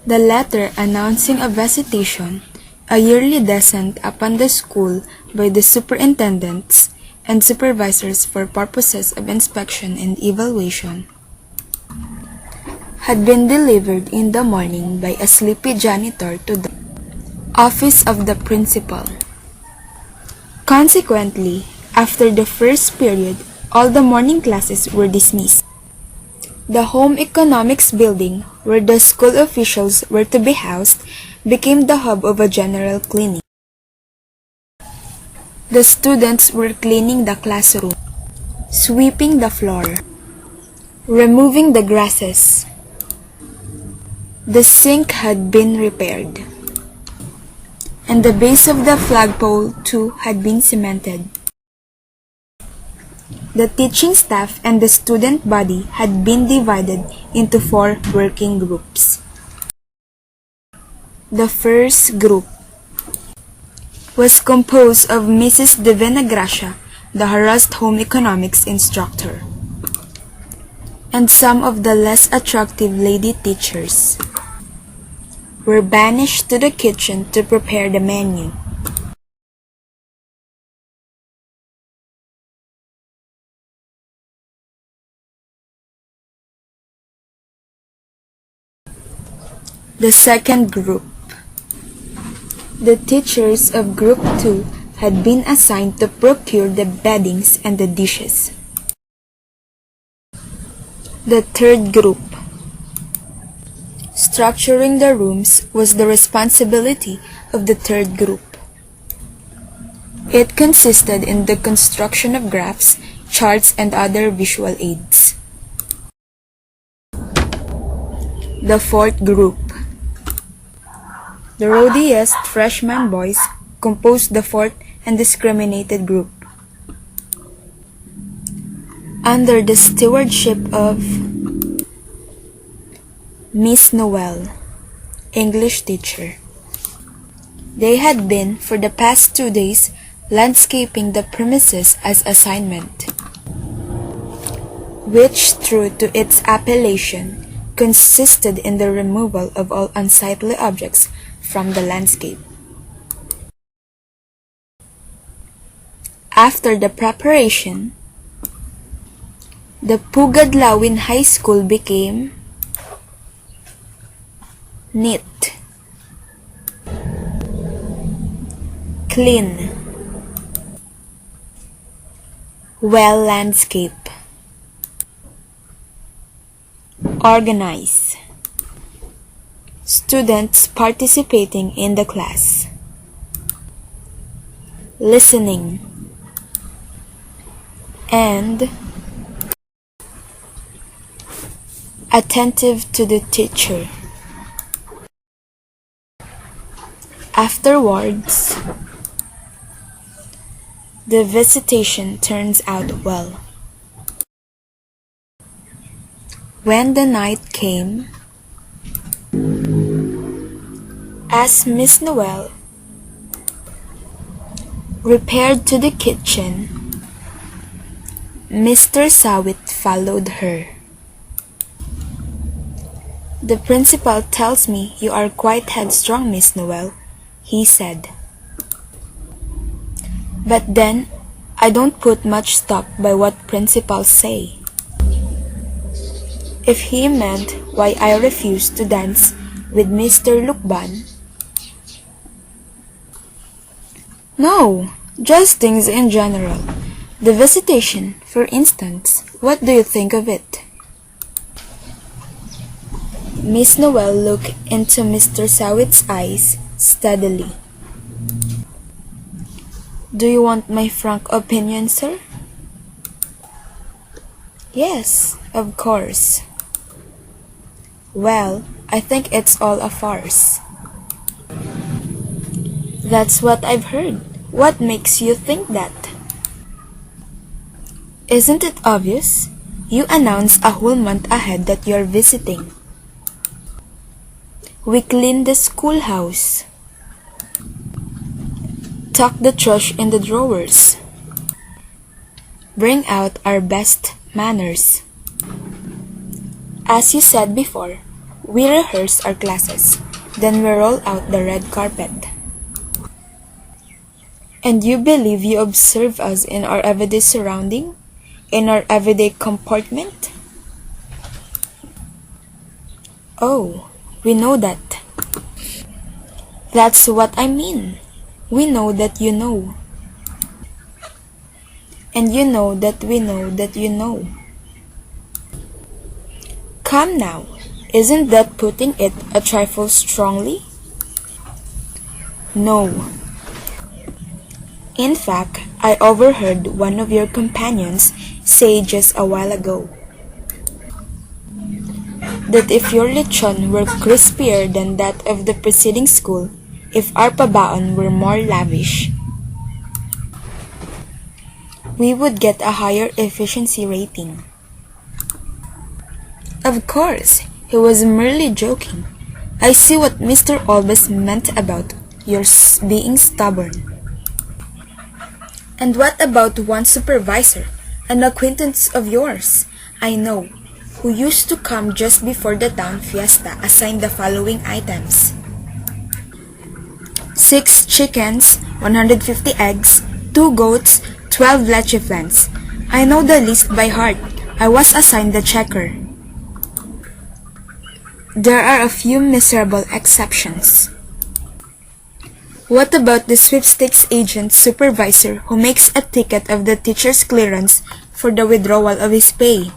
The letter announcing a visitation, a yearly descent upon the school by the superintendents and supervisors for purposes of inspection and evaluation, had been delivered in the morning by a sleepy janitor to the office of the principal. Consequently, after the first period, all the morning classes were dismissed. The home economics building, where the school officials were to be housed, became the hub of a general cleaning. The students were cleaning the classroom, sweeping the floor, removing the grasses. The sink had been repaired, and the base of the flagpole too had been cemented. The teaching staff and the student body had been divided into 4 working groups. The first group was composed of Mrs. Divina Gracia, the harassed home economics instructor, and some of the less attractive lady teachers were banished to the kitchen to prepare the menu. The second group. The teachers of Group 2 had been assigned to procure the beddings and the dishes. The third group. Structuring the rooms was the responsibility of the third group. It consisted in the construction of graphs, charts, and other visual aids. The fourth group. The rowdiest freshman boys composed the fourth and discriminated group. Under the stewardship of Miss Noel, English teacher. They had been, for the past 2 days, landscaping the premises as assignment, which, true to its appellation, consisted in the removal of all unsightly objects from the landscape. After the preparation, the Pugadlawin High School became neat, clean, well landscaped, organized. Students participating in the class, listening, and attentive to the teacher. Afterwards, the visitation turns out well. When the night came, as Miss Noel repaired to the kitchen, Mr. Sawit followed her. "The principal tells me you are quite headstrong, Miss Noel," he said. "But then, I don't put much stock by what principals say." If he meant why I refused to dance with Mr. Lukban, no, just things in general. The visitation, for instance, what do you think of it? Miss Noel looked into Mr. Sawit's eyes steadily. "Do you want my frank opinion, sir?" "Yes, of course." "Well, I think it's all a farce." "That's what I've heard. What makes you think that?" "Isn't it obvious? You announce a whole month ahead that you're visiting. We clean the schoolhouse, tuck the trash in the drawers, bring out our best manners. As you said before, We rehearse our classes, then we roll out the red carpet. And you believe you observe us in our everyday surrounding? In our everyday comportment? Oh, we know that. That's what I mean. We know that you know. And you know that we know that you know. Come now, isn't that putting it a trifle strongly? No. In fact, I overheard one of your companions say just a while ago that if your lechon were crispier than that of the preceding school, if our pabaon were more lavish, we would get a higher efficiency rating. Of course, he was merely joking. I see what Mr. Olbas meant about your being stubborn. And what about one supervisor, an acquaintance of yours, I know, who used to come just before the town fiesta assigned the following items: 6 chickens, 150 eggs, 2 goats, 12 leche flans. I know the list by heart. I was assigned the checker. There are a few miserable exceptions. What about the sweepstakes agent supervisor who makes a ticket of the teacher's clearance for the withdrawal of his pay?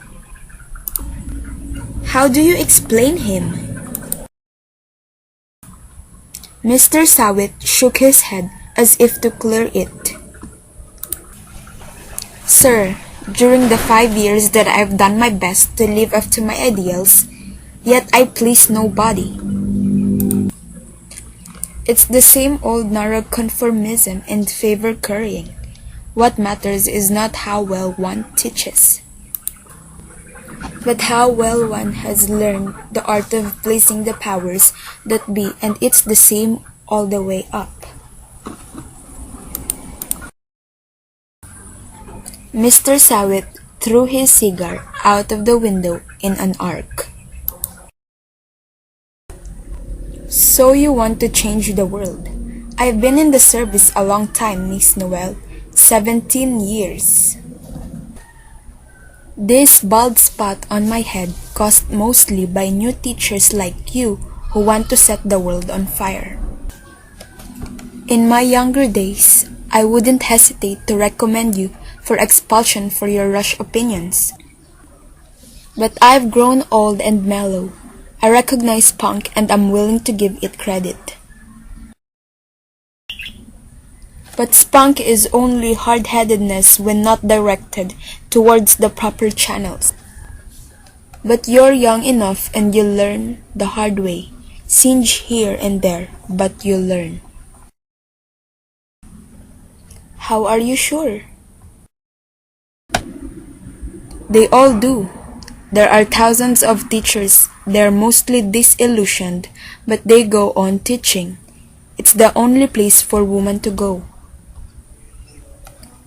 How do you explain him? Mr. Sawit shook his head as if to clear it. Sir, during the 5 years that I've done my best to live up to my ideals, yet I please nobody. It's the same old narrow conformism and favor currying. What matters is not how well one teaches, but how well one has learned the art of placing the powers that be, and it's the same all the way up. Mr. Sawit threw his cigar out of the window in an arc. So you want to change the world? I've been in the service a long time, Miss Noel. 17 years. This bald spot on my head caused mostly by new teachers like you who want to set the world on fire. In my younger days, I wouldn't hesitate to recommend you for expulsion for your rash opinions. But I've grown old and mellow. I recognize spunk and I'm willing to give it credit. But spunk is only hard-headedness when not directed towards the proper channels. But you're young enough and you'll learn the hard way. Singe here and there, but you'll learn. How are you sure? They all do. There are thousands of teachers. They're mostly disillusioned, but they go on teaching. It's the only place for women to go.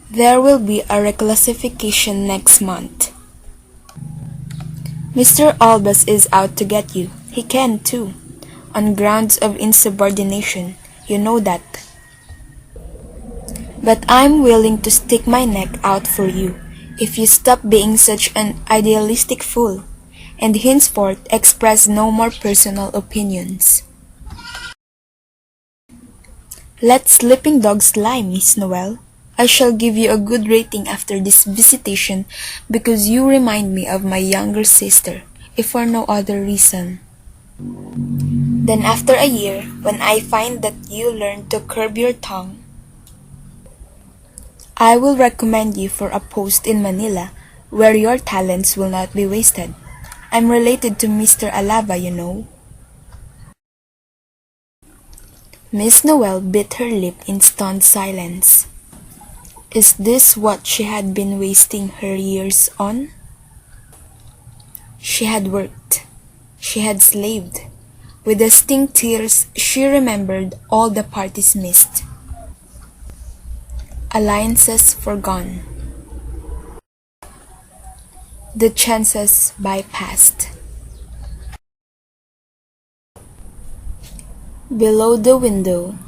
There will be a reclassification next month. Mr. Albus is out to get you. He can too. On grounds of insubordination. You know that. But I'm willing to stick my neck out for you if you stop being such an idealistic fool, and henceforth express no more personal opinions. Let sleeping dogs lie, Miss Noel. I shall give you a good rating after this visitation because you remind me of my younger sister, if for no other reason. Then after a year, when I find that you learn to curb your tongue, I will recommend you for a post in Manila where your talents will not be wasted. I'm related to Mr. Alava, you know. Miss Noel bit her lip in stunned silence. Is this what she had been wasting her years on? She had worked. She had slaved. With distinct tears, she remembered all the parties missed. Alliances forgone. The chances bypassed. Below the window,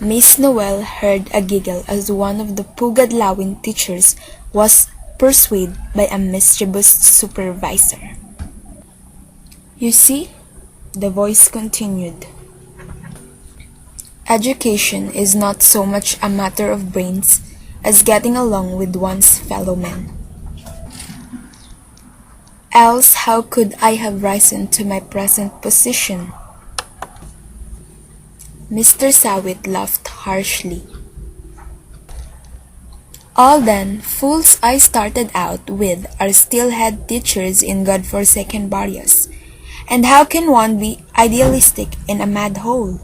Miss Noel heard a giggle as one of the Pugadlawin teachers was pursued by a mischievous supervisor. "You see," the voice continued, "education is not so much a matter of brains as getting along with one's fellow men. Else how could I have risen to my present position?" Mr. Sawit laughed harshly. "All then fools I started out with are still head teachers in God-forsaken barrios, and how can one be idealistic in a mad hole?"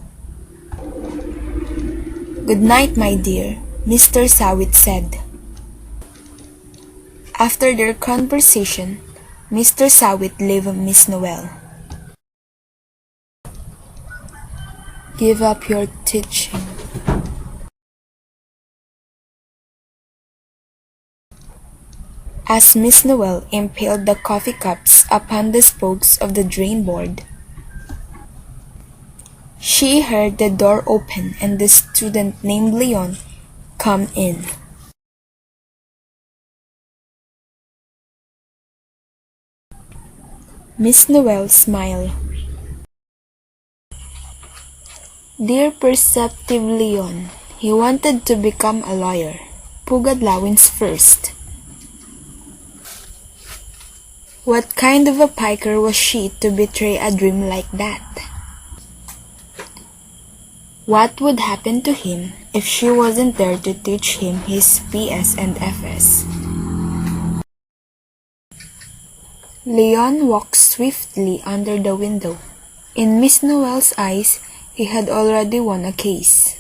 "Good night, my dear," Mr. Sawit said. After their conversation, Mr. Sawit left Miss Noel. "Give up your teaching," as Miss Noel impaled the coffee cups upon the spokes of the drain board. She heard the door open and the student named Leon come in. Miss Noel smiled. Dear perceptive Leon, he wanted to become a lawyer, Pugadlawin's first. What kind of a piker was she to betray a dream like that? What would happen to him if she wasn't there to teach him his PS and FS? Leon walked swiftly under the window. In Miss Noel's eyes, he had already won a case.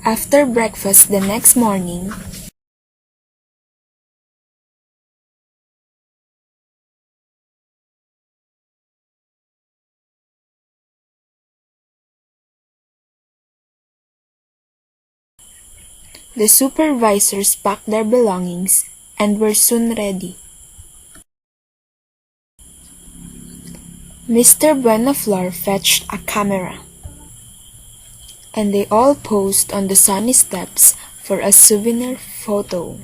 After breakfast the next morning, the supervisors packed their belongings and were soon ready. Mr. Buenaflor fetched a camera, and they all posed on the sunny steps for a souvenir photo.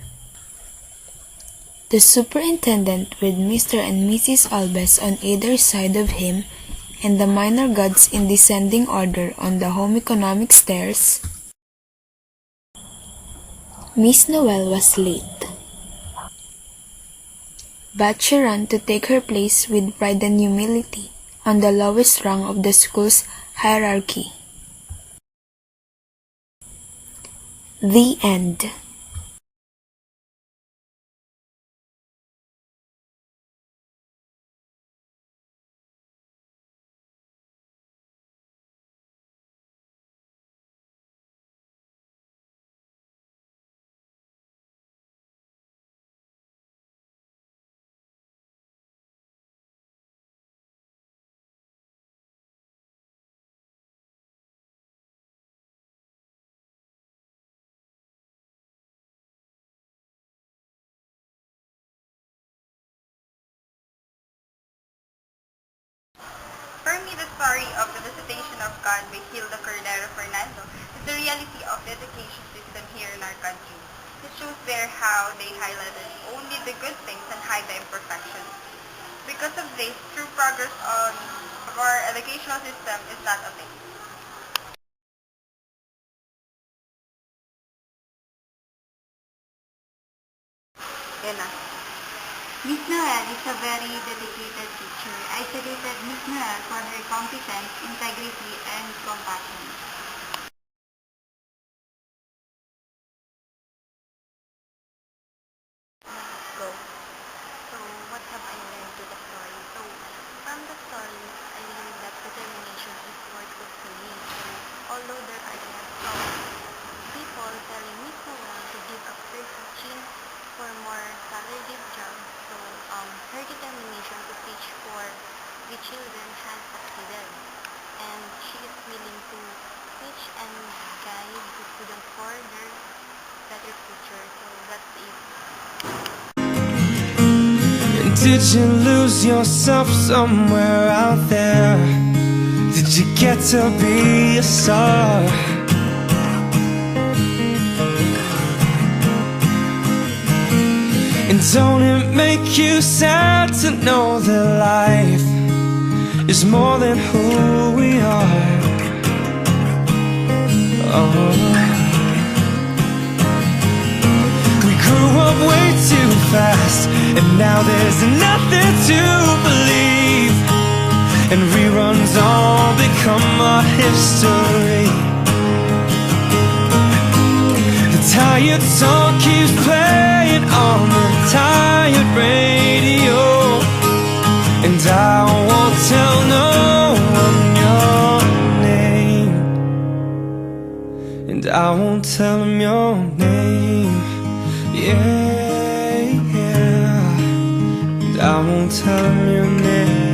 The superintendent, with Mr. and Mrs. Albes on either side of him, and the minor gods in descending order on the home economic stairs. Miss Noel was late, but she ran to take her place with pride and humility on the lowest rung of the school's hierarchy. The end. For me, the story of the Visitation of God by Hilda Cordero Fernando is the reality of the education system here in our country. It shows there how they highlighted only the good things and hide the imperfections. Because of this, true progress of our educational system is not a thing. Yan na. Miss Noel is a very dedicated teacher. I saluted Miss Noel for her competence, integrity, and compassion. Go. So, what have I learned to the story? So, from the story, I learned that determination is worth of courage. So, although there are lots of people telling Miss Noel to give up her teaching for more salaried jobs, so her determination to teach for the children has succeeded, and she is willing to pay Did you lose yourself somewhere out there? Did you get to be a star? And don't it make you sad to know that life is more than who we are? Oh. We grew up way too fast, and now there's nothing to believe, and reruns all become our history. The tired song keeps playing on the tired radio, and I won't tell no one your name, and I won't tell them your name. Yeah, yeah, and I won't tell them your name.